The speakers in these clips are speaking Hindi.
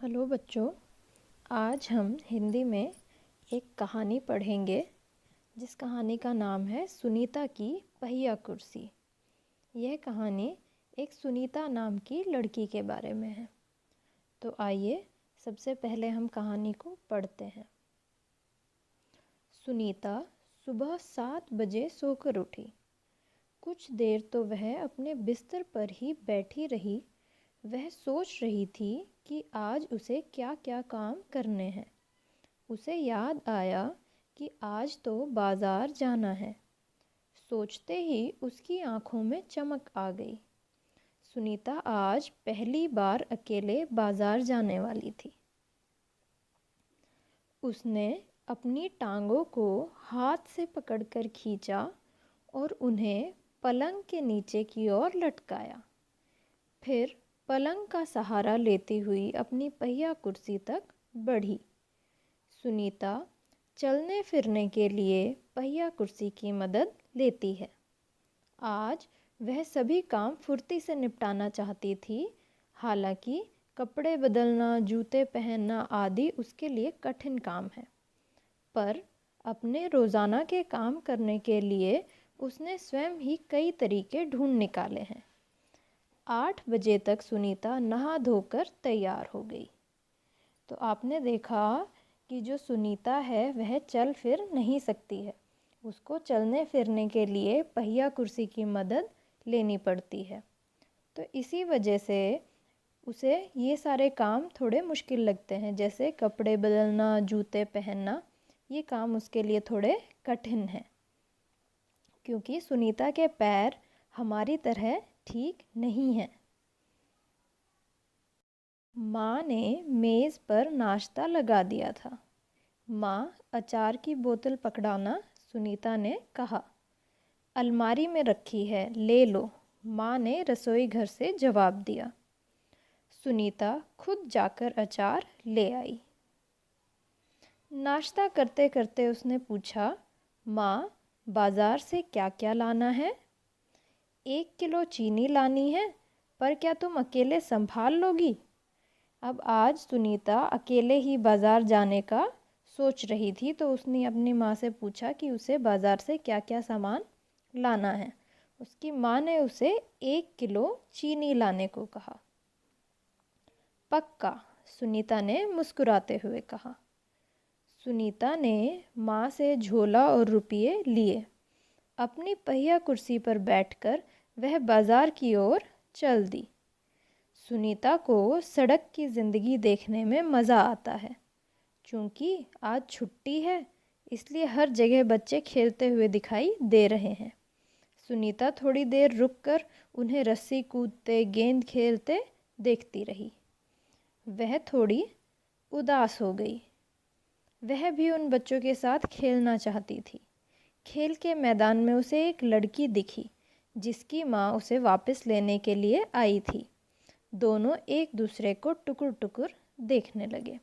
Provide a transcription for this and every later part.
हेलो बच्चों, आज हम हिंदी में एक कहानी पढ़ेंगे जिस कहानी का नाम है सुनीता की पहिया कुर्सी। यह कहानी एक सुनीता नाम की लड़की के बारे में है। तो आइए सबसे पहले हम कहानी को पढ़ते हैं। सुनीता सुबह 7 बजे सोकर उठी। कुछ देर तो वह अपने बिस्तर पर ही बैठी रही। वह सोच रही थी कि आज उसे क्या क्या काम करने हैं। उसे याद आया कि आज तो बाज़ार जाना है। सोचते ही उसकी आंखों में चमक आ गई। सुनीता आज पहली बार अकेले बाज़ार जाने वाली थी। उसने अपनी टांगों को हाथ से पकड़कर खींचा और उन्हें पलंग के नीचे की ओर लटकाया। फिर पलंग का सहारा लेती हुई अपनी पहिया कुर्सी तक बढ़ी। सुनीता चलने फिरने के लिए पहिया कुर्सी की मदद लेती है। आज वह सभी काम फुर्ती से निपटाना चाहती थी। हालांकि कपड़े बदलना, जूते पहनना आदि उसके लिए कठिन काम है, पर अपने रोज़ाना के काम करने के लिए उसने स्वयं ही कई तरीके ढूंढ निकाले हैं। 8 बजे तक सुनीता नहा धोकर तैयार हो गई। तो आपने देखा कि जो सुनीता है वह चल फिर नहीं सकती है। उसको चलने फिरने के लिए पहिया कुर्सी की मदद लेनी पड़ती है। तो इसी वजह से उसे ये सारे काम थोड़े मुश्किल लगते हैं, जैसे कपड़े बदलना, जूते पहनना। ये काम उसके लिए थोड़े कठिन हैं, क्योंकि सुनीता के पैर हमारी तरह ठीक नहीं हैं। माँ ने मेज़ पर नाश्ता लगा दिया था। माँ, अचार की बोतल पकड़ाना, सुनीता ने कहा। अलमारी में रखी है, ले लो, माँ ने रसोई घर से जवाब दिया। सुनीता खुद जाकर अचार ले आई। नाश्ता करते करते उसने पूछा, माँ, बाज़ार से क्या क्या लाना है? 1 किलो चीनी लानी है, पर क्या तुम अकेले संभाल लोगी? अब आज सुनीता अकेले ही बाज़ार जाने का सोच रही थी, तो उसने अपनी माँ से पूछा कि उसे बाज़ार से क्या क्या सामान लाना है। उसकी माँ ने उसे 1 किलो चीनी लाने को कहा। पक्का, सुनीता ने मुस्कुराते हुए कहा। सुनीता ने माँ से झोला और रुपये लिए। अपनी पहिया कुर्सी पर बैठकर वह बाज़ार की ओर चल दी। सुनीता को सड़क की ज़िंदगी देखने में मज़ा आता है। चूँकि आज छुट्टी है, इसलिए हर जगह बच्चे खेलते हुए दिखाई दे रहे हैं। सुनीता थोड़ी देर रुककर उन्हें रस्सी कूदते, गेंद खेलते देखती रही। वह थोड़ी उदास हो गई। वह भी उन बच्चों के साथ खेलना चाहती थी। खेल के मैदान में उसे एक लड़की दिखी, जिसकी माँ उसे वापस लेने के लिए आई थी। दोनों एक दूसरे को टुकुर टुकुर देखने लगे।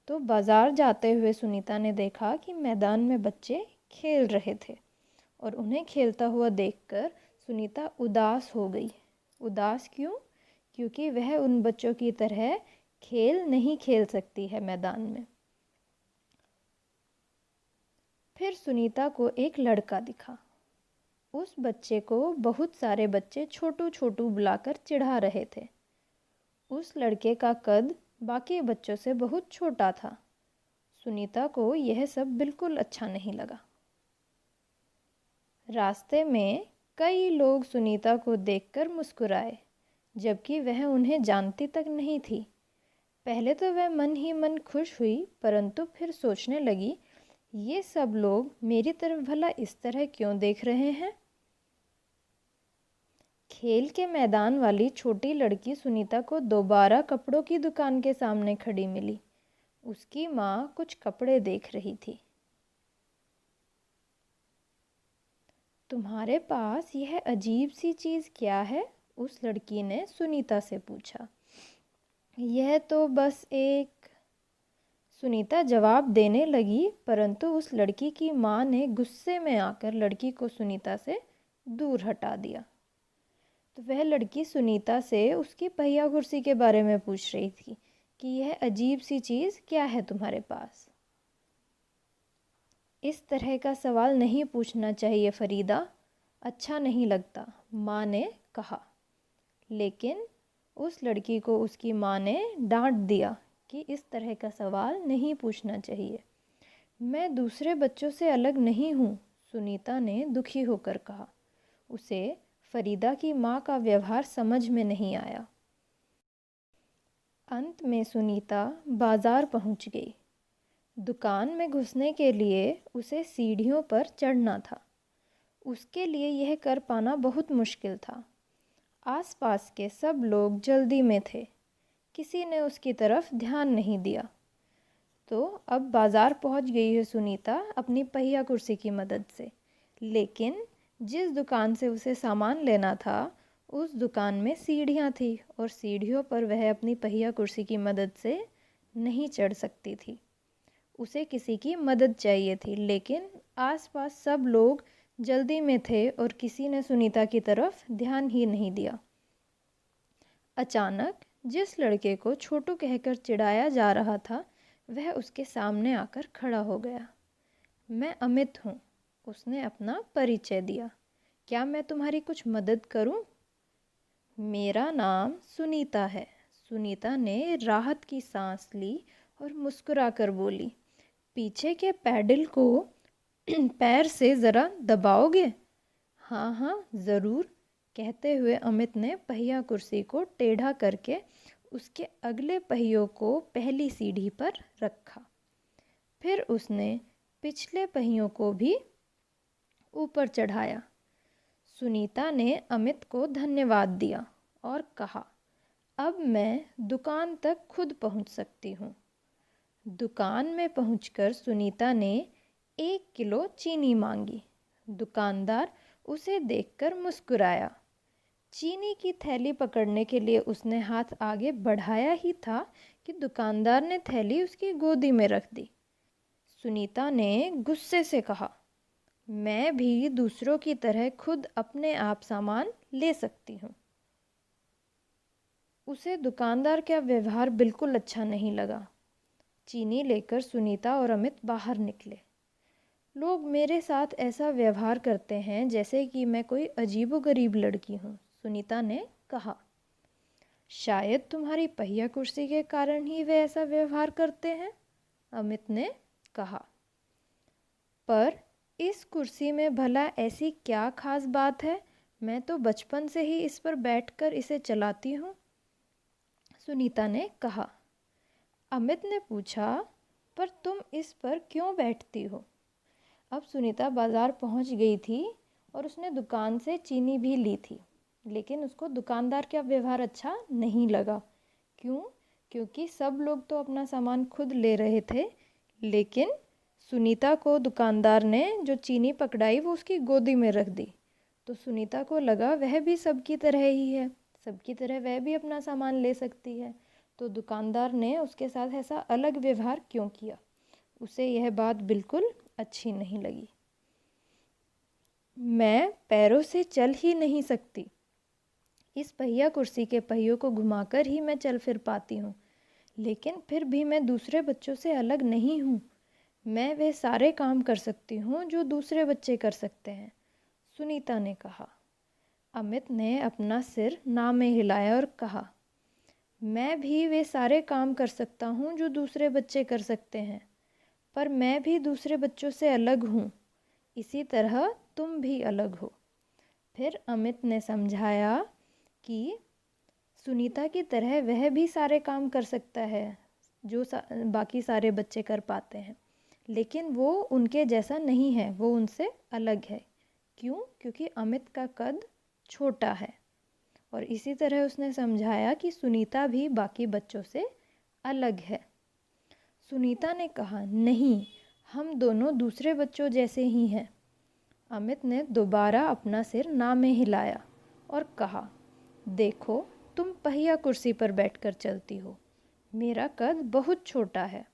तो बाज़ार जाते हुए सुनीता ने देखा कि मैदान में बच्चे खेल रहे थे, और उन्हें खेलता हुआ देखकर सुनीता उदास हो गई। उदास क्यों? क्योंकि वह उन बच्चों की तरह खेल नहीं खेल सकती है मैदान में। फिर सुनीता को एक लड़का दिखा। उस बच्चे को बहुत सारे बच्चे छोटू छोटू बुलाकर चिढ़ा रहे थे। उस लड़के का कद बाकी बच्चों से बहुत छोटा था। सुनीता को यह सब बिल्कुल अच्छा नहीं लगा। रास्ते में कई लोग सुनीता को देखकर मुस्कुराए, जबकि वह उन्हें जानती तक नहीं थी। पहले तो वह मन ही मन खुश हुई, परंतु फिर सोचने लगी, ये सब लोग मेरी तरफ भला इस तरह क्यों देख रहे हैं? खेल के मैदान वाली छोटी लड़की सुनीता को दोबारा कपड़ों की दुकान के सामने खड़ी मिली। उसकी माँ कुछ कपड़े देख रही थी। तुम्हारे पास यह अजीब सी चीज़ क्या है? उस लड़की ने सुनीता से पूछा। यह तो बस एक, सुनीता जवाब देने लगी, परंतु उस लड़की की माँ ने गुस्से में आकर लड़की को सुनीता से दूर हटा दिया। तो वह लड़की सुनीता से उसकी पहिया कुर्सी के बारे में पूछ रही थी कि यह अजीब सी चीज़ क्या है तुम्हारे पास। इस तरह का सवाल नहीं पूछना चाहिए फरीदा, अच्छा नहीं लगता, माँ ने कहा। लेकिन उस लड़की को उसकी माँ ने डांट दिया कि इस तरह का सवाल नहीं पूछना चाहिए। मैं दूसरे बच्चों से अलग नहीं हूँ, सुनीता ने दुखी होकर कहा। उसे फरीदा की माँ का व्यवहार समझ में नहीं आया। अंत में सुनीता बाजार पहुँच गई। दुकान में घुसने के लिए उसे सीढ़ियों पर चढ़ना था। उसके लिए यह कर पाना बहुत मुश्किल था। आसपास के सब लोग जल्दी में थे, किसी ने उसकी तरफ ध्यान नहीं दिया। तो अब बाज़ार पहुंच गई है सुनीता अपनी पहिया कुर्सी की मदद से। लेकिन जिस दुकान से उसे सामान लेना था उस दुकान में सीढ़ियां थी और सीढ़ियों पर वह अपनी पहिया कुर्सी की मदद से नहीं चढ़ सकती थी। उसे किसी की मदद चाहिए थी, लेकिन आसपास सब लोग जल्दी में थे और किसी ने सुनीता की तरफ ध्यान ही नहीं दिया। अचानक जिस लड़के को छोटू कहकर चिढ़ाया जा रहा था वह उसके सामने आकर खड़ा हो गया। मैं अमित हूँ, उसने अपना परिचय दिया। क्या मैं तुम्हारी कुछ मदद करूँ? मेरा नाम सुनीता है। सुनीता ने राहत की सांस ली और मुस्कुराकर बोली, पीछे के पैडल को पैर से ज़रा दबाओगे? हाँ हाँ ज़रूर, कहते हुए अमित ने पहिया कुर्सी को टेढ़ा करके उसके अगले पहियों को पहली सीढ़ी पर रखा। फिर उसने पिछले पहियों को भी ऊपर चढ़ाया। सुनीता ने अमित को धन्यवाद दिया और कहा, अब मैं दुकान तक खुद पहुंच सकती हूँ। दुकान में पहुंचकर सुनीता ने 1 किलो चीनी मांगी। दुकानदार उसे देखकर मुस्कुराया। चीनी की थैली पकड़ने के लिए उसने हाथ आगे बढ़ाया ही था कि दुकानदार ने थैली उसकी गोदी में रख दी। सुनीता ने गुस्से से कहा, मैं भी दूसरों की तरह खुद अपने आप सामान ले सकती हूँ। उसे दुकानदार का व्यवहार बिल्कुल अच्छा नहीं लगा। चीनी लेकर सुनीता और अमित बाहर निकले। लोग मेरे साथ ऐसा व्यवहार करते हैं जैसे कि मैं कोई अजीबोगरीब लड़की हूँ, सुनीता ने कहा। शायद तुम्हारी पहिया कुर्सी के कारण ही वे ऐसा व्यवहार करते हैं, अमित ने कहा। पर इस कुर्सी में भला ऐसी क्या खास बात है? मैं तो बचपन से ही इस पर बैठकर इसे चलाती हूँ, सुनीता ने कहा। अमित ने पूछा, पर तुम इस पर क्यों बैठती हो? अब सुनीता बाज़ार पहुंच गई थी और उसने दुकान से चीनी भी ली थी, लेकिन उसको दुकानदार का व्यवहार अच्छा नहीं लगा। क्यों? क्योंकि सब लोग तो अपना सामान खुद ले रहे थे, लेकिन सुनीता को दुकानदार ने जो चीनी पकड़ाई वो उसकी गोदी में रख दी। तो सुनीता को लगा वह भी सबकी तरह ही है, सबकी तरह वह भी अपना सामान ले सकती है। तो दुकानदार ने उसके साथ ऐसा अलग व्यवहार क्यों किया? उसे यह बात बिल्कुल अच्छी नहीं लगी। मैं पैरों से चल ही नहीं सकती, इस पहिया कुर्सी के पहियों को घुमाकर ही मैं चल फिर पाती हूँ, लेकिन फिर भी मैं दूसरे बच्चों से अलग नहीं हूँ। मैं वे सारे काम कर सकती हूँ जो दूसरे बच्चे कर सकते हैं, सुनीता ने कहा। अमित ने अपना सिर ना में हिलाया और कहा, मैं भी वे सारे काम कर सकता हूँ जो दूसरे बच्चे कर सकते हैं, पर मैं भी दूसरे बच्चों से अलग हूँ, इसी तरह तुम भी अलग हो। फिर अमित ने समझाया कि सुनीता की तरह वह भी सारे काम कर सकता है जो बाकी सारे बच्चे कर पाते हैं, लेकिन वो उनके जैसा नहीं है, वो उनसे अलग है। क्यों? क्योंकि अमित का कद छोटा है। और इसी तरह उसने समझाया कि सुनीता भी बाकी बच्चों से अलग है। सुनीता ने कहा, नहीं, हम दोनों दूसरे बच्चों जैसे ही हैं। अमित ने दोबारा अपना सिर ना में हिलाया और कहा, देखो, तुम पहिया कुर्सी पर बैठकर चलती हो, मेरा कद बहुत छोटा है,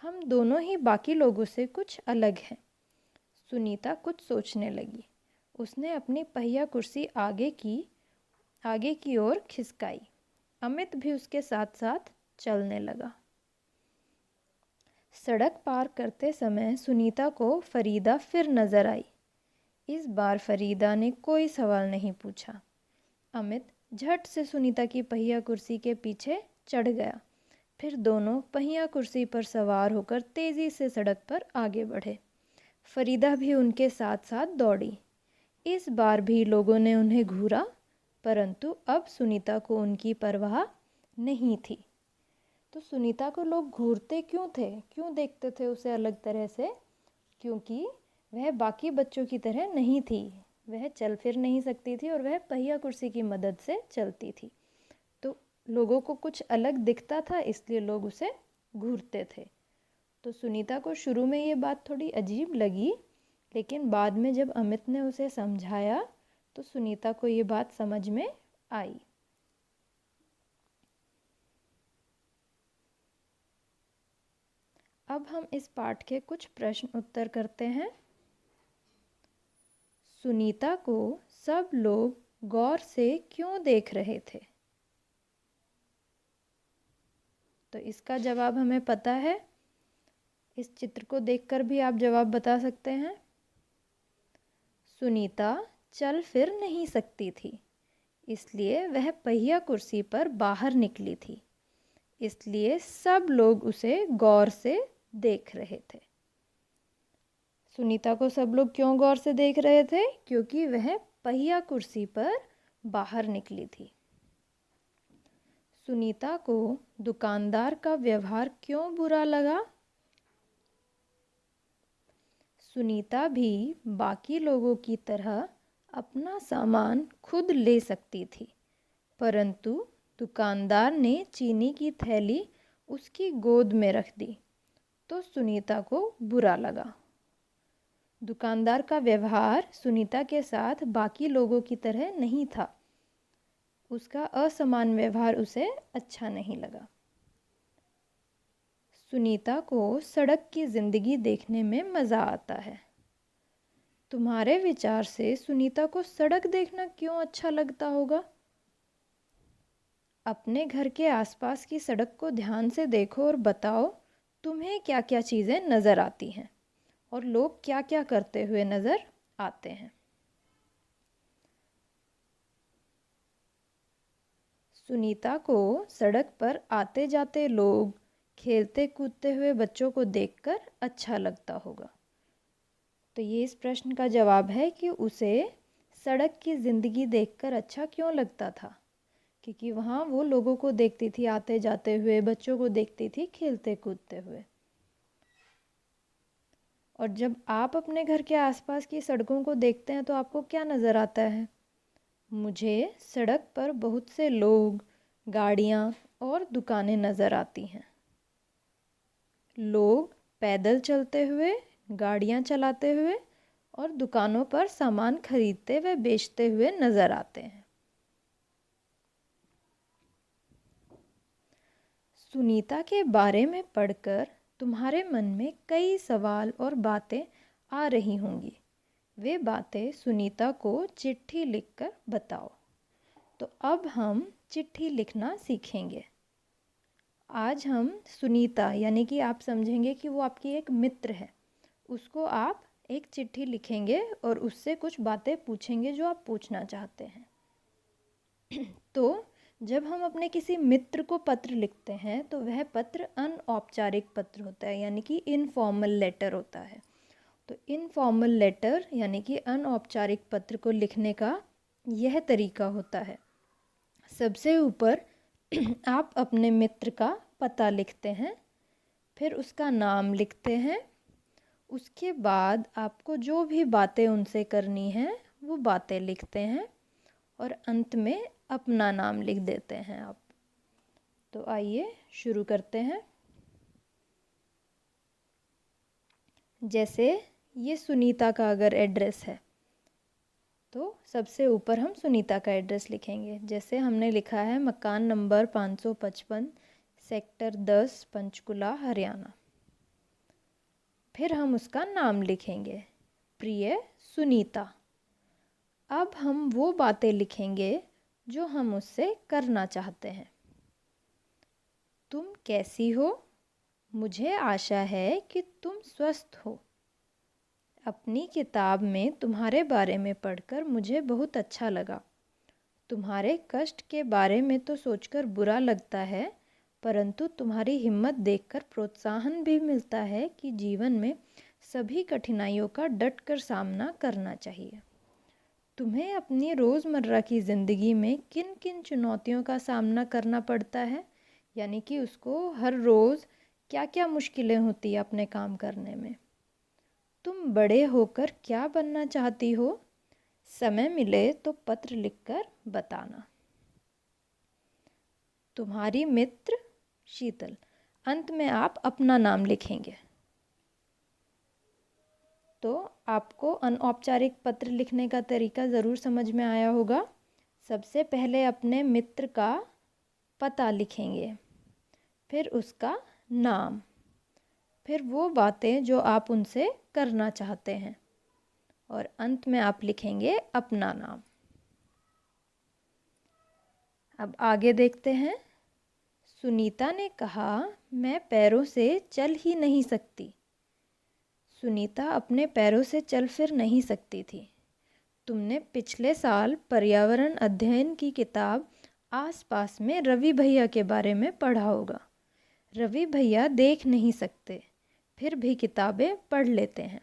हम दोनों ही बाकी लोगों से कुछ अलग हैं। सुनीता कुछ सोचने लगी। उसने अपनी पहिया कुर्सी आगे की ओर खिसकाई। अमित भी उसके साथ साथ चलने लगा। सड़क पार करते समय सुनीता को फरीदा फिर नज़र आई। इस बार फरीदा ने कोई सवाल नहीं पूछा। अमित झट से सुनीता की पहिया कुर्सी के पीछे चढ़ गया। फिर दोनों पहिया कुर्सी पर सवार होकर तेज़ी से सड़क पर आगे बढ़े। फरीदा भी उनके साथ साथ दौड़ी। इस बार भी लोगों ने उन्हें घूरा, परंतु अब सुनीता को उनकी परवाह नहीं थी। तो सुनीता को लोग घूरते क्यों थे, क्यों देखते थे उसे अलग तरह से? क्योंकि वह बाकी बच्चों की तरह नहीं थी। वह चल फिर नहीं सकती थी और वह पहिया कुर्सी की मदद से चलती थी। तो लोगों को कुछ अलग दिखता था, इसलिए लोग उसे घूरते थे। तो सुनीता को शुरू में ये बात थोड़ी अजीब लगी, लेकिन बाद में जब अमित ने उसे समझाया तो सुनीता को ये बात समझ में आई। अब हम इस पाठ के कुछ प्रश्न उत्तर करते हैं। सुनीता को सब लोग गौर से क्यों देख रहे थे? तो इसका जवाब हमें पता है। इस चित्र को देखकर भी आप जवाब बता सकते हैं। सुनीता चल फिर नहीं सकती थी, इसलिए वह पहिया कुर्सी पर बाहर निकली थी। इसलिए सब लोग उसे गौर से देख रहे थे। सुनीता को सब लोग क्यों गौर से देख रहे थे? क्योंकि वह पहिया कुर्सी पर बाहर निकली थी। सुनीता को दुकानदार का व्यवहार क्यों बुरा लगा? सुनीता भी बाकी लोगों की तरह अपना सामान खुद ले सकती थी, परंतु दुकानदार ने चीनी की थैली उसकी गोद में रख दी, तो सुनीता को बुरा लगा। दुकानदार का व्यवहार सुनीता के साथ बाकी लोगों की तरह नहीं था। उसका असमान व्यवहार उसे अच्छा नहीं लगा। सुनीता को सड़क की ज़िंदगी देखने में मज़ा आता है। तुम्हारे विचार से सुनीता को सड़क देखना क्यों अच्छा लगता होगा? अपने घर के आसपास की सड़क को ध्यान से देखो और बताओ तुम्हें क्या क्या चीज़ें नज़र आती हैं और लोग क्या क्या करते हुए नज़र आते हैं। सुनीता को सड़क पर आते जाते लोग, खेलते कूदते हुए बच्चों को देखकर अच्छा लगता होगा। तो ये इस प्रश्न का जवाब है कि उसे सड़क की ज़िंदगी देखकर अच्छा क्यों लगता था, क्योंकि वहाँ वो लोगों को देखती थी आते जाते हुए, बच्चों को देखती थी खेलते कूदते हुए। और जब आप अपने घर के आसपास की सड़कों को देखते हैं तो आपको क्या नज़र आता है? मुझे सड़क पर बहुत से लोग, गाड़ियाँ और दुकानें नज़र आती हैं। लोग पैदल चलते हुए, गाड़ियाँ चलाते हुए और दुकानों पर सामान खरीदते व बेचते हुए नज़र आते हैं। सुनीता के बारे में पढ़कर तुम्हारे मन में कई सवाल और बातें आ रही होंगी। वे बातें सुनीता को चिट्ठी लिखकर बताओ। तो अब हम चिट्ठी लिखना सीखेंगे। आज हम सुनीता, यानी कि आप समझेंगे कि वो आपकी एक मित्र है, उसको आप एक चिट्ठी लिखेंगे और उससे कुछ बातें पूछेंगे जो आप पूछना चाहते हैं। तो जब हम अपने किसी मित्र को पत्र लिखते हैं तो वह पत्र अनौपचारिक पत्र होता है, यानी कि इनफॉर्मल लेटर होता है। तो इनफॉर्मल लेटर यानी कि अनौपचारिक पत्र को लिखने का यह तरीका होता है। सबसे ऊपर आप अपने मित्र का पता लिखते हैं, फिर उसका नाम लिखते हैं। उसके बाद आपको जो भी बातें उनसे करनी हैं वो बातें लिखते हैं और अंत में अपना नाम लिख देते हैं आप। तो आइए शुरू करते हैं। जैसे ये सुनीता का अगर एड्रेस है तो सबसे ऊपर हम सुनीता का एड्रेस लिखेंगे। जैसे हमने लिखा है मकान नंबर 555, सेक्टर 10, पंचकुला, हरियाणा। फिर हम उसका नाम लिखेंगे, प्रिय सुनीता। अब हम वो बातें लिखेंगे जो हम उससे करना चाहते हैं। तुम कैसी हो? मुझे आशा है कि तुम स्वस्थ हो। अपनी किताब में तुम्हारे बारे में पढ़कर मुझे बहुत अच्छा लगा। तुम्हारे कष्ट के बारे में तो सोचकर बुरा लगता है, परंतु तुम्हारी हिम्मत देखकर प्रोत्साहन भी मिलता है कि जीवन में सभी कठिनाइयों का डटकर सामना करना चाहिए। तुम्हें अपनी रोज़मर्रा की ज़िंदगी में किन किन चुनौतियों का सामना करना पड़ता है, यानी कि उसको हर रोज़ क्या क्या मुश्किलें होती है अपने काम करने में। तुम बड़े होकर क्या बनना चाहती हो? समय मिले तो पत्र लिखकर बताना। तुम्हारी मित्र शीतल। अंत में आप अपना नाम लिखेंगे। तो आपको अनौपचारिक पत्र लिखने का तरीका ज़रूर समझ में आया होगा। सबसे पहले अपने मित्र का पता लिखेंगे, फिर उसका नाम, फिर वो बातें जो आप उनसे करना चाहते हैं, और अंत में आप लिखेंगे अपना नाम। अब आगे देखते हैं। सुनीता ने कहा, मैं पैरों से चल ही नहीं सकती। सुनीता अपने पैरों से चल फिर नहीं सकती थी। तुमने पिछले साल पर्यावरण अध्ययन की किताब आसपास में रवि भैया के बारे में पढ़ा होगा। रवि भैया देख नहीं सकते, फिर भी किताबें पढ़ लेते हैं।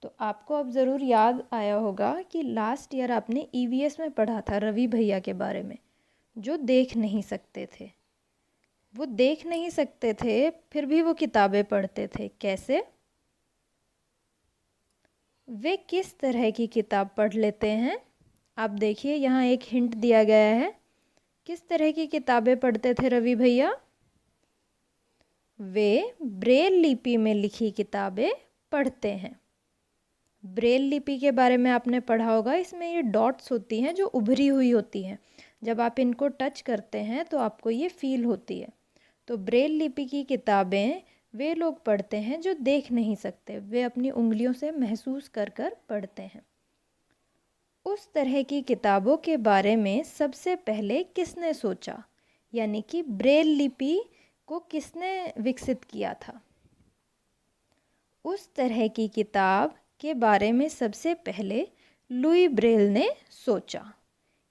तो आपको अब ज़रूर याद आया होगा कि लास्ट ईयर आपने ईवीएस में पढ़ा था रवि भैया के बारे में, जो देख नहीं सकते थे। वो देख नहीं सकते थे, फिर भी वो किताबें पढ़ते थे। कैसे? वे किस तरह की किताब पढ़ लेते हैं? आप देखिए, यहाँ एक हिंट दिया गया है। किस तरह की किताबें पढ़ते थे रवि भैया? वे ब्रेल लिपि में लिखी किताबें पढ़ते हैं। ब्रेल लिपि के बारे में आपने पढ़ा होगा। इसमें ये डॉट्स होती हैं जो उभरी हुई होती हैं। जब आप इनको टच करते हैं तो आपको ये फील होती है। तो ब्रेल लिपि की किताबें वे लोग पढ़ते हैं जो देख नहीं सकते। वे अपनी उंगलियों से महसूस कर कर पढ़ते हैं। उस तरह की किताबों के बारे में सबसे पहले किसने सोचा, यानी कि ब्रेल लिपि को किसने विकसित किया था? उस तरह की किताब के बारे में सबसे पहले लुई ब्रेल ने सोचा,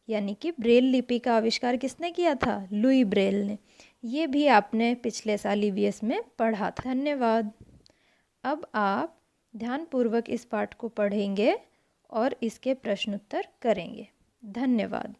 यानी कि ब्रेल लिपि का आविष्कार किसने किया था? लुई ब्रेल ने। ये भी आपने पिछले साल ईवीएस में पढ़ा था। धन्यवाद। अब आप ध्यानपूर्वक इस पाठ को पढ़ेंगे और इसके प्रश्नोत्तर करेंगे। धन्यवाद।